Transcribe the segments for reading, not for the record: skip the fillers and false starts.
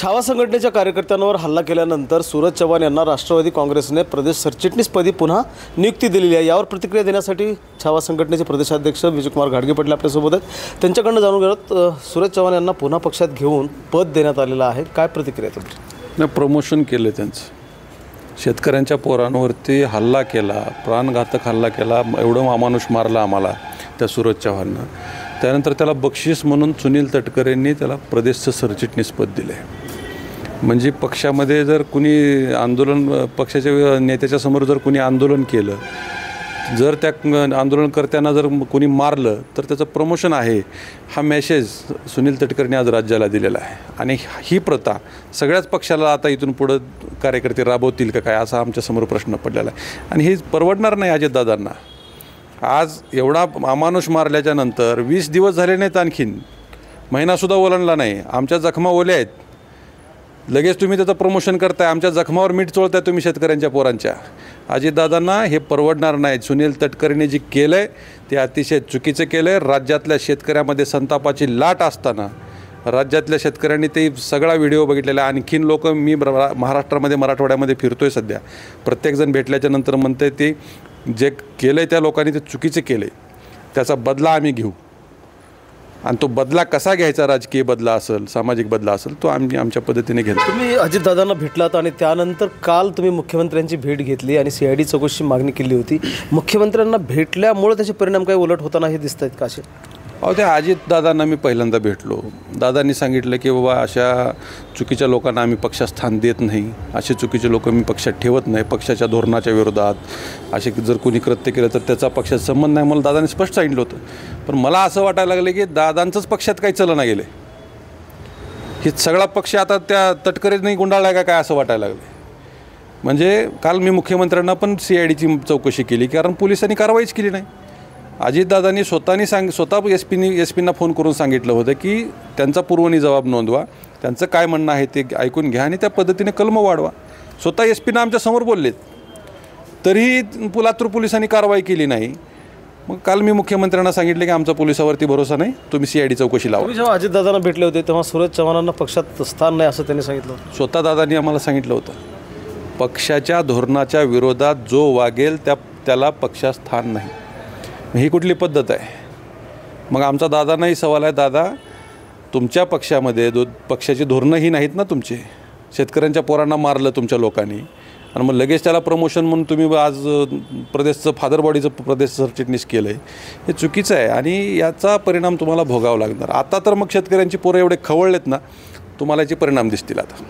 छावा संघटनेच्या कार्यकर्त्यांवर हल्ला केल्यानंतर सूरज चव्हाण यांना राष्ट्रवादी काँग्रेसने प्रदेश सरचिटणीसपदी पुन्हा नियुक्ती दिलेली आहे। यावर प्रतिक्रिया देण्यासाठी छावा संघटनेचे प्रदेशाध्यक्ष विजयकुमार घाडगे पाटील आपल्यासोबत आहेत। त्यांच्याकडून जाणून घेत सूरज चव्हाण यांना पुन्हा पक्षात घेऊन पद देण्यात आलेलं आहे। काय प्रतिक्रिया तुमची? प्रमोशन केलं त्यांचं। शेतकऱ्यांच्या पोरांवरती हल्ला केला, प्राणघातक हल्ला केला, एवढं अमानुष मारला आम्हाला त्या सूरज चव्हाणनं। त्यानंतर त्याला बक्षीस म्हणून सुनील तटकरेंनी त्याला प्रदेशचं सरचिटणीसपद दिले। म्हणजे पक्षामध्ये जर कुणी आंदोलन, पक्षाच्या नेत्याच्या समोर जर कुणी आंदोलन केलं, जर त्या आंदोलनकर्त्यांना जर कुणी मारलं तर त्याचं प्रमोशन आहे, हा मेसेज सुनील तटकरेंनी आज राज्याला दिलेला आहे। आणि ही प्रथा सगळ्याच पक्षाला आता इथून पुढं कार्यकर्ते राबवतील का काय, असा आमच्यासमोर प्रश्न पडलेला आहे। आणि हे परवडणार नाही अजितदादांना। आज एवढा अमानुष मारल्याच्या नंतर 20 दिवस झाले नाहीत, आणखीन महिनासुद्धा ओलांडला नाही, आमच्या जखमा ओल्या आहेत, लगेच तुम्ही त्याचं प्रमोशन करताय, आमच्या जखमावर मीठ चोळताय तुम्ही शेतकऱ्यांच्या पोरांच्या। अजितदादांना हे परवडणार नाही। सुनील तटकरेंनी जे केलं आहे ते अतिशय चुकीचं केलं आहे। राज्यातल्या शेतकऱ्यामध्ये संतापाची लाट असताना राज्यातल्या शेतकऱ्यांनी ते सगळा व्हिडिओ बघितलेला आहे। आणखीन लोक, मी महाराष्ट्रामध्ये मराठवाड्यामध्ये फिरतोय सध्या, प्रत्येकजण भेटल्याच्या नंतर म्हणते ते जे केलं आहे त्या लोकांनी ते चुकीचं केलं आहे, त्याचा बदला आम्ही घेऊ। आणि तो बदला कसा घ्यायचा, राजकीय बदला असेल, सामाजिक बदला असेल, तो आम्ही आमच्या पद्धतीने घेतो। तुम्ही अजितदादांना भेटलात आणि त्यानंतर काल तुम्ही मुख्यमंत्र्यांची भेट घेतली आणि CID चौकशीची मागणी केली होती। मुख्यमंत्र्यांना भेटल्यामुळे त्याचे परिणाम काही उलट होताना हे दिसत आहेत का असे? अहो, त्या अजितदादांना मी पहिल्यांदा भेटलो, दादांनी सांगितलं की बाबा अशा चुकीच्या लोकांना आम्ही पक्षात स्थान देत नाही, असे चुकीचे लोक मी पक्षात ठेवत नाही, पक्षाच्या धोरणाच्या विरोधात असे जर कोणी कृत्य केलं तर त्याचा पक्षात संबंध नाही, मला दादांनी स्पष्ट सांगितलं होतं। पण मला असं वाटायला लागलं की दादांचंच पक्षात काही चलना गेले, हे सगळा पक्ष आता त्या तटकरेंनी गुंडाळला का काय असं वाटायला लागलं। म्हणजे काल मी मुख्यमंत्र्यांना पण CIDची चौकशी केली, कारण पोलिसांनी कारवाईच केली नाही। अजितदादांनी स्वतः SP-ना फोन करून सांगितलं होतं की त्यांचा पूर्वनी जबाब नोंदवा, त्यांचं काय म्हणणं आहे ते ऐकून घ्या आणि त्या पद्धतीने कलम वाढवा। स्वतः SP-ना आमच्यासमोर बोललेत, तरीही लातूर पोलिसांनी कारवाई केली नाही। मग काल मी मुख्यमंत्र्यांना सांगितलं की आमचा पोलिसावरती भरोसा नाही, तुम्ही CID चौकशी लावा। तुम्ही जेव्हा अजितदादांना भेटले होते तेव्हा सूरज चव्हाणांना पक्षात स्थान नाही असं त्यांनी सांगितलं होतं? स्वतः दादांनी आम्हाला सांगितलं होतं, पक्षाच्या धोरणाच्या विरोधात जो वागेल त्याला पक्षात स्थान नाही। ही कुठली पद्धत आहे? मग आमचा दादांनाही सवाल आहे, दादा तुमच्या पक्षामध्ये पक्षाची धोरणं ही नाहीत ना तुमची। शेतकऱ्यांच्या पोरांना मारलं तुमच्या लोकांनी आणि मग लगेच त्याला प्रमोशन म्हणून तुम्ही आज प्रदेशचं फादर बॉडीचं प्रदेश सरचिटणीस केलं आहे, हे चुकीचं आहे आणि याचा परिणाम तुम्हाला भोगावा लागणार। आता तर मग शेतकऱ्यांची पोरं एवढे खवळलेत ना, तुम्हाला याचे परिणाम दिसतील आता।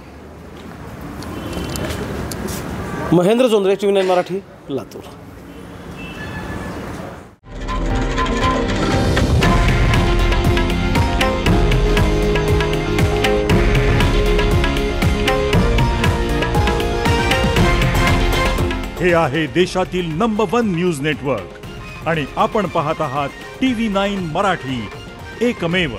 महेंद्र जोंधळे, TV9 मराठी, लातूर। हे आहे देशातील नंबर 1 न्यूज नेटवर्क आणि आपण पाहत आहात TV9 मराठी, एकमेव।